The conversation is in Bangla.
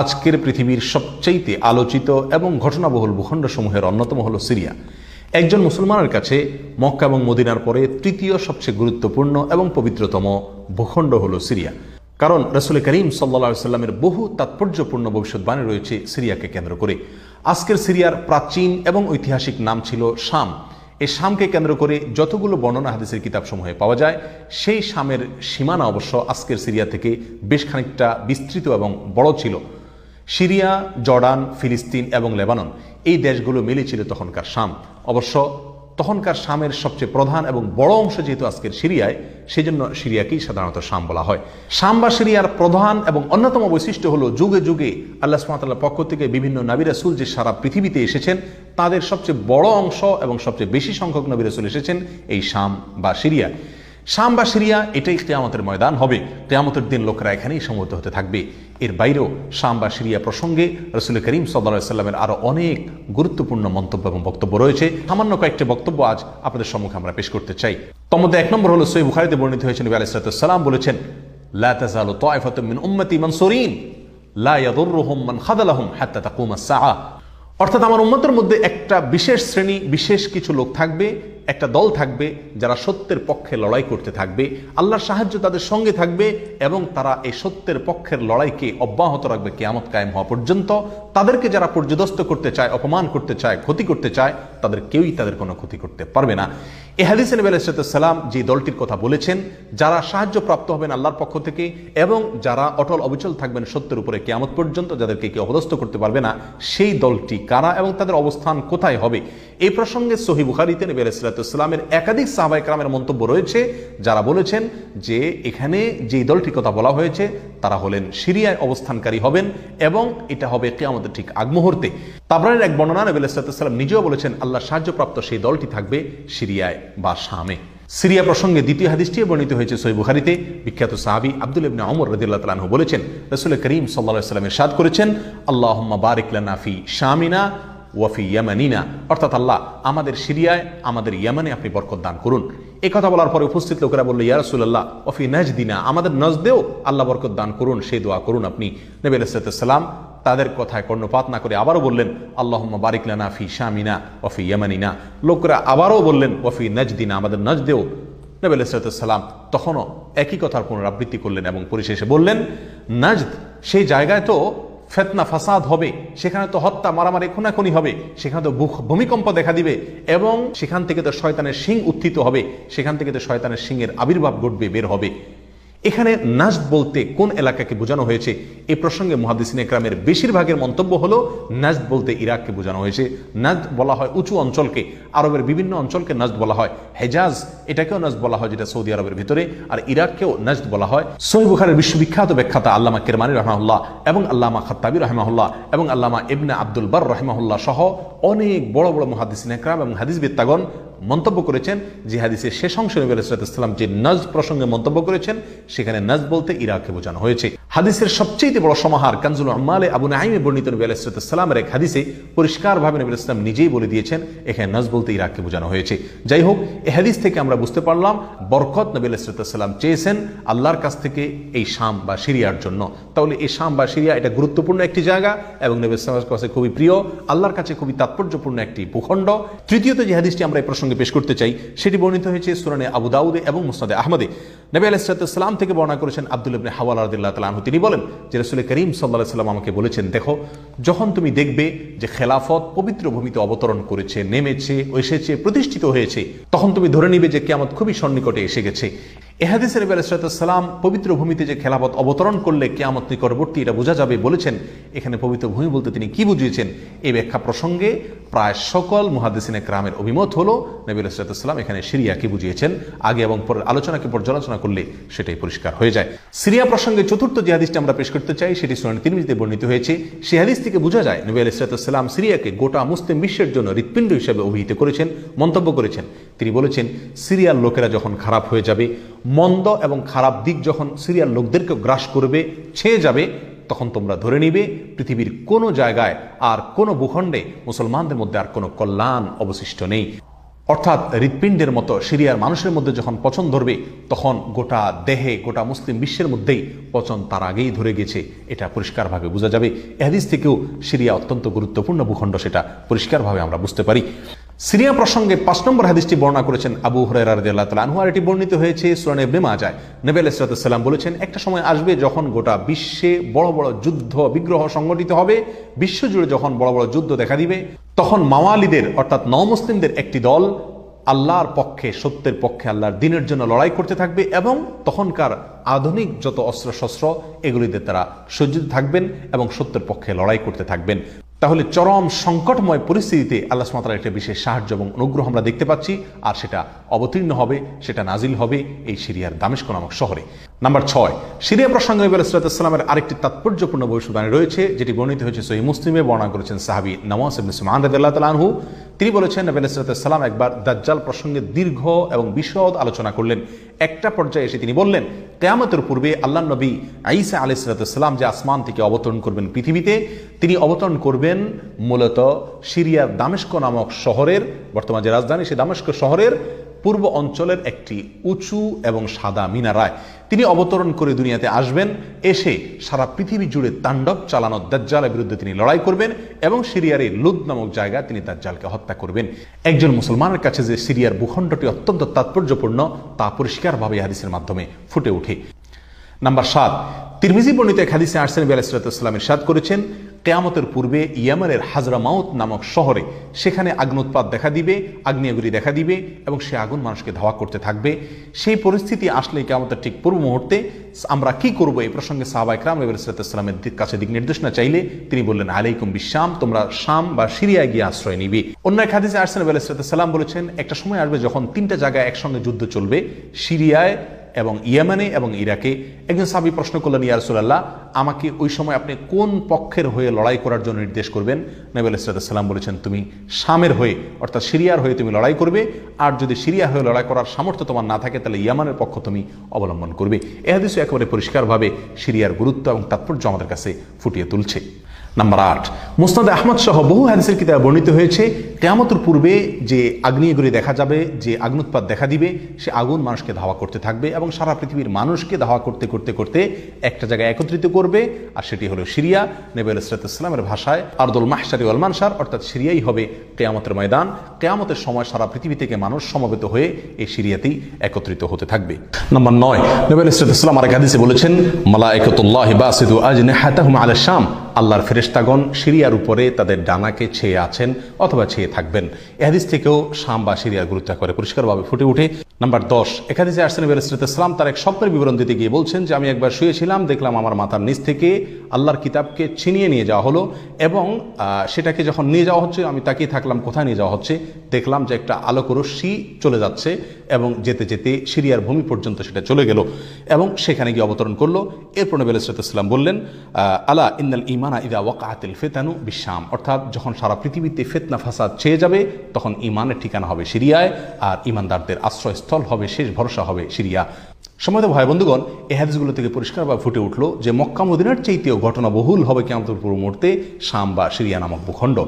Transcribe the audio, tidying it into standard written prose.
আজকের পৃথিবীর সবচাইতে আলোচিত এবং ঘটনাবহুল ভূখণ্ডসমূহের অন্যতম হলো সিরিয়া। একজন মুসলমানের কাছে মক্কা এবং মদিনার পরে তৃতীয় সবচেয়ে গুরুত্বপূর্ণ এবং পবিত্রতম ভূখণ্ড হলো সিরিয়া। কারণ রাসূল করিম সাল্লাল্লাহু আলাইহি ওয়াসাল্লামের বহু তাৎপর্যপূর্ণ ভবিষ্যৎবাণী রয়েছে সিরিয়াকে কেন্দ্র করে। আজকের সিরিয়ার প্রাচীন এবং ঐতিহাসিক নাম ছিল শাম। এই শামকে কেন্দ্র করে যতগুলো বর্ণনা হাদিসের কিতাবসমূহে পাওয়া যায়, সেই শামের সীমানা অবশ্য আজকের সিরিয়া থেকে বেশ খানিকটা বিস্তৃত এবং বড় ছিল। সিরিয়া, জর্ডান, ফিলিস্তিন এবং লেবানন এই দেশগুলো মিলে ছিল তখনকার শাম। অবশ্য তখনকার শামের সবচেয়ে প্রধান এবং বড় অংশ যেহেতু আজকের সিরিয়ায়, সেই জন্য সিরিয়াকেই সাধারণত শাম বলা হয়। শাম বা সিরিয়ার প্রধান এবং অন্যতম বৈশিষ্ট্য হলো যুগে যুগে আল্লাহ সুবহানাহু ওয়া তাআলার পক্ষ থেকে বিভিন্ন নবী রাসূল যে সারা পৃথিবীতে এসেছেন, তাদের সবচেয়ে বড় অংশ এবং সবচেয়ে বেশি সংখ্যক নবী রাসূল এসেছেন এই শাম বা সিরিয়া। শাম বা সিরিয়া এটাই কিয়ামতের ময়দান হবে। কিয়ামতের দিন লোকেরা এখানেই সমবেত হতে থাকবে। এর বাইরেও শাম বা সিরিয়া প্রসঙ্গে রাসূল করিম সাল্লাল্লাহু আলাইহি ওয়াসাল্লামের আরো অনেক গুরুত্বপূর্ণ মন্তব্য এবং বক্তব্য রয়েছে। সামান্য কয়েকটি বক্তব্য আজ আপনাদের সম্মুখে আমরা পেশ করতে চাই। তার মধ্যে এক নম্বর হলো সহিহ বুখারীতে বর্ণিত হয়েছে, নবী আলাইহিস সালাতু ওয়াস সালাম বলেছেন, লা তাযালু তায়ফাতুম মিন উম্মতি মানসুরিন লা ইয়াদুররুহুম মান খাযালাহুম হাত্তা তাকুমাস সাআ। অর্থাৎ আমার উম্মতের মধ্যে একটা বিশেষ শ্রেণী, বিশেষ কিছু লোক থাকবে, একটা দল থাকবে যারা সত্যের পক্ষে লড়াই করতে থাকবে, আল্লাহর সাহায্য তাদের সঙ্গে থাকবে এবং তারা এই সত্যের পক্ষের লড়াইকে অব্যাহত রাখবে কিয়ামত কায়েম হওয়া পর্যন্ত। তাদেরকে যারা পর্যদস্ত করতে চায়, অপমান করতে চায়, ক্ষতি করতে চায়, তাদের কেউই তাদের কোনো ক্ষতি করতে পারবে না। এই হাদিসে নবী আলাইহিস সালাম যে দলটির কথা বলেছেন, যারা সাহায্য প্রাপ্ত হবেন আল্লাহর পক্ষ থেকে এবং যারা অটল অবিচল থাকবেন সত্যের উপরে কিয়ামত পর্যন্ত, যাদেরকে কেউ অপদস্থ করতে পারবে না, সেই দলটি কারা এবং তাদের অবস্থান কোথায় হবে, এই প্রসঙ্গে সহিহ বুখারীতে নবী আলাইহিস সালামের একাধিক সাহাবায়ে কেরামের মন্তব্য রয়েছে, যারা বলেছেন যে এখানে যে দলটির কথা বলা হয়েছে তারা হলেন সিরিয়ায় অবস্থানকারী হবেন এবং এটা হবে কিয়ামতের ঠিক আগ মুহূর্তে। তাবরানীর এক বর্ণনা, নবী আলাইহিস সালাম নিজেও বলেছেন আল্লাহর সাহায্যপ্রাপ্ত সেই দলটি থাকবে সিরিয়ায় বা শামে। সিরিয়া প্রসঙ্গে দ্বিতীয় হাদিসটি বর্ণিত হয়েছে সহিহ বুখারীতে। বিখ্যাত সাহাবী আব্দুল্লাহ ইবনে ওমর রাদিয়াল্লাহু তাআলা আনহু বলেছেন, রাসূল করিম সাল্লাল্লাহু আলাইহি ওয়াসাল্লাম ইরশাদ করেছেন, আল্লাহুম্মা বারিক লানা ফি শামিনা ওয়াফি ইয়ামানিনা, অর্থাৎ আল্লাহ আমাদের সিরিয়ায়, আমাদের ইয়ামানে আপনি বরকত দান করুন। এই কথা বলার পরে উপস্থিত লোকেরা বলল, ইয়া রাসূলুল্লাহ ওয়াফি নাজদিনা, আমাদের নজদেও আল্লাহ বরকত দান করুন, সেই দোয়া করুন আপনি। নবী আলাইহিস সালাম তাদের কথায় কর্ণপাত না করে আবারও বললেন, আল্লাহুম্মা বারিক লানা ফি শামিনা ওয়াফি ইয়ামানিনা। লোকেরা আবারও বললেন ওয়াফি নাজদিনা, আমাদের নজদেও। নবী আলাইহিস সালাম তখনও একই কথার পুনরাবৃত্তি করলেন এবং পরিশেষে বললেন, নাজদ সেই জায়গায় তো ফিতনা ফাসাদ হবে, সেখানে তো হত্যা, মারামারি, খুনাখুনি হবে, সেখানে তো ভূমিকম্প দেখা দিবে এবং সেখান থেকে তো শয়তানের শিং উত্থিত হবে, সেখান থেকে তো শয়তানের শিংয়ের আবির্ভাব ঘটবে, বের হবে। এখানে নাজদ বলতে কোন এলাকাকে বোঝানো হয়েছে, এই প্রসঙ্গে মুহাদ্দিসিনে কেরামের বেশিরভাগের মন্তব্য হলো নাজদ বলতে ইরাককে বোঝানো হয়েছে। নাজদ বলা হয় উঁচু অঞ্চলকে, আরবের বিভিন্ন অঞ্চলকে নাজদ বলা হয়। হেজাজ এটাকেও নাজদ বলা হয়, যেটা সৌদি আরবের ভিতরে, আর ইরাককেও নাজদ বলা হয়। সহিহ বুখারীর বিশ্ববিখ্যাত ব্যাখ্যাতা আল্লামা কিরমানী রাহিমাহুল্লাহ এবং আল্লামা খাত্তাবী রাহিমাহুল্লাহ এবং আল্লামা ইবনে আব্দুল বার রাহিমাহুল্লাহ সহ অনেক বড় বড় মুহাদ্দিসিনে কেরাম এবং হাদিসবিদগণ মন্তব্য করেছেন যে হাদিসের শেষ অংশে নবী আলাইহিস সালাম যে নাজদ প্রসঙ্গে মন্তব্য করেছেন, সেখানে নাজদ বলতে ইরাককে বোঝানো হয়েছে। হাদিসের সবচেয়ে বড় সমাহার কানজুল উম্মালে আবু নাঈমে বর্ণিত নবী আলাইহিস সালামের এক হাদিসে পরিষ্কারভাবে নবী আলাইহিস সালাম নিজেই বলে দিয়েছেন এখানে নাজদ বলতে ইরাককে বোঝানো হয়েছে। যাই হোক, এই হাদিস থেকে আমরা বুঝতে পারলাম বরকত নবী আলাইহিস সালাম চেয়েছেন আল্লাহর কাছ থেকে এই শাম বা সিরিয়ার জন্য। তাহলে এই শাম বা সিরিয়া এটা গুরুত্বপূর্ণ একটি জায়গা এবং নবী সাল্লাল্লাহু আলাইহি ওয়াসাল্লামের কাছে খুবই প্রিয়, আল্লাহর কাছে খুবই তাৎপর্যপূর্ণ একটি ভূখণ্ড। তৃতীয়ত যে হাদিসটি আমরা এই প্রসঙ্গে পেশ করতে চাই, সেটি বর্ণিত হয়েছে সুনানে আবু দাউদে এবং মুসনাদে আহমদে। নবী আলাইহিস সালাম থেকে বর্ণনা করেছেন আব্দুল্লাহ ইবনে হাওয়ালা রাদিয়াল্লাহু তাআলা আনহু, তিনি বলেন যে রাসূল করিম সাল্লাল্লাহু আলাইহি ওয়াসাল্লাম আমাকে বলেছেন, দেখো যখন তুমি দেখবে যে খেলাফত পবিত্র ভূমিতে অবতরণ করেছে, নেমেছে, এসেছে, প্রতিষ্ঠিত হয়েছে, তখন তুমি ধরে নিবে যে কিয়ামত খুবই সন্নিকটে এসে গেছে। এ হাদিসে নবী আলাইহিস সালাম পবিত্র ভূমিতে যে খেলাফত অবতরণ করলে কিয়ামত নিকটবর্তী এটা বোঝা যাবে বলেছেন। এখানে পবিত্র ভূমি বলতে তিনি কি বুঝিয়েছেন, এই ব্যাখ্যা প্রসঙ্গে প্রায় সকল মুহাদ্দিসিনে কেরামের অভিমত হলো নবী আলাইহিস সালাম এখানে সিরিয়াকে বুঝিয়েছেন। আগে এবং পরের আলোচনাকে পর্যালোচনা করলে সেটাই পরিষ্কার হয়ে যায়। সিরিয়া প্রসঙ্গে চতুর্থ যে হাদিসটি আমরা পেশ করতে চাই, সেটি সুনান তিরমিজিতে বর্ণিত হয়েছে। সেই হাদিস থেকে বোঝা যায় নবী আলাইহিস সালাম সিরিয়াকে গোটা মুসলিম বিশ্বের জন্য হৃৎপিণ্ড হিসেবে অভিহিত করেছেন, মন্তব্য করেছেন। তিনি বলেছেন, সিরিয়ার লোকেরা যখন খারাপ হয়ে যাবে, মন্দ এবং খারাপ দিক যখন সিরিয়ার লোকদেরকে গ্রাস করবে, ছেয়ে যাবে, তখন তোমরা ধরে নিবে পৃথিবীর কোনো জায়গায় আর কোনো ভূখণ্ডে মুসলমানদের মধ্যে আর কোনো কল্যাণ অবশিষ্ট নেই। অর্থাৎ হৃৎপিণ্ডের মতো সিরিয়ার মানুষের মধ্যে যখন পচন ধরবে তখন গোটা দেহে, গোটা মুসলিম বিশ্বের মধ্যেই পচন তার আগেই ধরে গেছে, এটা পরিষ্কারভাবে বোঝা যাবে। এ হাদিস থেকেও সিরিয়া অত্যন্ত গুরুত্বপূর্ণ ভূখণ্ড, সেটা পরিষ্কারভাবে আমরা বুঝতে পারি। সিরিয়া প্রসঙ্গে 5 নম্বর হাদিসটি বর্ণনা করেছেন আবু হুরায়রা রাদিয়াল্লাহু তাআলা আনহু, আর এটি বর্ণিত হয়েছে সুনান ইবনে মাজাহ। নবী আলাইহিস সালাম বলেছেন, একটা সময় আসবে যখন গোটা বিশ্বে বড় বড় যুদ্ধ বিগ্রহ সংগঠিত হবে, বিশ্বজুড়ে যখন বড় বড় যুদ্ধ দেখা দিবে, তখন মাওয়ালিদের অর্থাৎ নওমুসলিমদের একটি দল আল্লাহর পক্ষে, সত্যের পক্ষে, আল্লাহর দ্বীনের জন্য লড়াই করতে থাকবে এবং তখনকার আধুনিক যত অস্ত্রশস্ত্র এগুলিতে তারা সজ্জিত থাকবেন এবং সত্যের পক্ষে লড়াই করতে থাকবেন। তাহলে চরম সংকটময় পরিস্থিতিতে আল্লাহ সুবহানাহু ওয়া তাআলার একটা বিশেষ সাহায্য এবং অনুগ্রহ আমরা দেখতে পাচ্ছি, আর সেটা অবতীর্ণ হবে, সেটা নাজিল হবে এই সিরিয়ার দামেস্ক নামক শহরে। নাম্বার 6, সিরিয়া প্রসঙ্গে নবী আলাইহিস সালামের আরেকটি তাৎপর্যপূর্ণ ভবিষ্যদ্বাণী রয়েছে, যেটি বর্ণিত হয়েছে সহিহ মুসলিমে। বর্ণনা করেছেন সাহাবী নওয়াস ইবনে সুমাআন রাদিয়াল্লাহু তাআলা আনহু। তিনি বলেছেন, নবী আলাইহিস সালাম একবার দাজ্জাল প্রসঙ্গে দীর্ঘ এবং বিশদ আলোচনা করলেন। একটা পর্যায়ে এসে তিনি বললেন, কিয়ামতের পূর্বে আল্লাহর নবী ঈসা আলাইহিস সালাম যে আসমান থেকে অবতরণ করবেন পৃথিবীতে, তিনি অবতরণ করবেন মূলত সিরিয়ার দামেস্ক নামক শহরের, বর্তমান যে রাজধানী সেই দামেস্ক শহরের পূর্ব অঞ্চলের একটি উঁচু এবং সাদা মিনারায় তিনি অবতরণ করে দুনিয়াতে আসবেন। এসে সারা পৃথিবী জুড়ে তাণ্ডব চালানো দাজ্জালের বিরুদ্ধে তিনি লড়াই করবেন এবং সিরিয়ার এই লুদ নামক জায়গায় তিনি দাজ্জালকে হত্যা করবেন। একজন মুসলমানের কাছে যে সিরিয়ার ভূখণ্ডটি অত্যন্ত তাৎপর্যপূর্ণ তা পরিষ্কারভাবে হাদিসের মাধ্যমে ফুটে ওঠে। নাম্বার 7, তিরমিজি বর্ণিত এক হাদিসে আসছেন, নবী আলাইহিস সালাম ইরশাদ করেছেন, কিয়ামতের পূর্বে ইয়েমেনের হাজরামাউত নামক শহরে সেখানে আগ্নোৎপাত দেখা দিবে, আগ্নেয়গিরি দেখা দিবে এবং সে আগুন মানুষকে ধাওয়া করতে থাকবে। সেই পরিস্থিতি আসলে কিয়ামতের ঠিক পূর্ব মুহূর্তে আমরা কি করব, এই প্রসঙ্গে সাহাবায়ে কেরাম নবী আলাইহিস সালামের কাছে দিক নির্দেশনা চাইলে তিনি বললেন, আলাইকুম বিশাম, তোমরা শাম বা সিরিয়ায় গিয়ে আশ্রয় নিবে। অন্য এক হাদিসে আসছেন, নবী আলাইহিস সালাম বলেছেন, একটা সময় আসবে যখন 3টা জায়গায় একসঙ্গে যুদ্ধ চলবে, সিরিয়ায় এবং ইয়েমেনে এবং ইরাকে। একজন সাহাবী প্রশ্ন করলেন, ইয়া রাসূলুল্লাহ, আমাকে ওই সময় আপনি কোন পক্ষের হয়ে লড়াই করার জন্য নির্দেশ করবেন? নবী আলাইহিস সালাম বলেছেন, তুমি শামের হয়ে অর্থাৎ সিরিয়ার হয়ে তুমি লড়াই করবে, আর যদি সিরিয়া হয়ে লড়াই করার সামর্থ্য তোমার না থাকে তাহলে ইয়েমেনের পক্ষ তুমি অবলম্বন করবে। এই হাদিসে একেবারে পরিষ্কারভাবে সিরিয়ার গুরুত্ব এবং তাৎপর্য আমাদের কাছে ফুটিয়ে তুলছে। নাম্বার 8, মুসনাদে আহমদ সহ বহু হাদিসের কিতাবে বর্ণিত হয়েছে, কিয়ামতের পূর্বে যে আগ্নেয়গিরি দেখা যাবে, যে আগ্নোৎপাত দেখা দিবে, সে আগুন মানুষকে ধাওয়া করতে থাকবে এবং সারা পৃথিবীর মানুষকে ধাওয়া করতে করতে করতে একটা জায়গায় একত্রিত করবে, আর সেটি হলো সিরিয়া। নবী আলাইহিস সালামের ভাষায় আরদুল মাহশারি ওয়াল মানশার, অর্থাৎ সিরিয়াই হবে কিয়ামতের ময়দান। কিয়ামতের সময় সারা পৃথিবী থেকে মানুষ সমবেত হয়ে এই সিরিয়াতেই একত্রিত হতে থাকবে। নাম্বার 9, নবী আলাইহিস সালাম আরেক হাদিসে বলেছেন, মালায়েকাতুল্লাহি বাসিদু আজনিহাতাহুম আলা শাম, আল্লাহর ফেরেশতাগণ সিরিয়ার উপরে তাদের ডানাকে ছেয়ে আছেন অথবা ছেয়ে থাকবেন। এই হাদিস থেকেও শাম বা সিরিয়ার গুরুত্ব করে পরিষ্কারভাবে ফুটে ওঠে। নাম্বার 10, এক হাদিসে আসছেন, নবী আলাইহিস সালাম তার এক স্বপ্নের বিবরণ দিতে গিয়ে বলছেন যে, আমি একবার শুয়েছিলাম, দেখলাম আমার মাথার নিচ থেকে আল্লাহর কিতাবকে ছিনিয়ে নিয়ে যাওয়া হলো এবং সেটাকে যখন নিয়ে যাওয়া হচ্ছে আমি তাকিয়ে থাকলাম কোথায় নিয়ে যাওয়া হচ্ছে। দেখলাম যে একটা আলোক রশ্মি চলে যাচ্ছে এবং যেতে যেতে সিরিয়ার ভূমি পর্যন্ত সেটা চলে গেল এবং সেখানে গিয়ে অবতরণ করলো। এরপর নবী আলাইহিস সালাম বললেন, আলা ইন্নাল ঈমানা ইযা ওয়াকাআতিল ফিতানু বিশাম, অর্থাৎ যখন সারা পৃথিবীতে ফিতনা ফাসাদ ছেয়ে যাবে তখন ঈমানের ঠিকানা হবে সিরিয়ায়, আর ঈমানদারদের আশ্রয়স্থল হবে, শেষ ভরসা হবে সিরিয়া। সম্মানিত ভাই বন্ধুগণ, এই হাদিসগুলো থেকে পরিষ্কারভাবে ফুটে উঠলো যে মক্কা মদিনার চাইতেও ঘটনাবহুল হবে কিয়ামতের পূর্ব মুহূর্তে শাম বা সিরিয়া নামক ভূখণ্ড।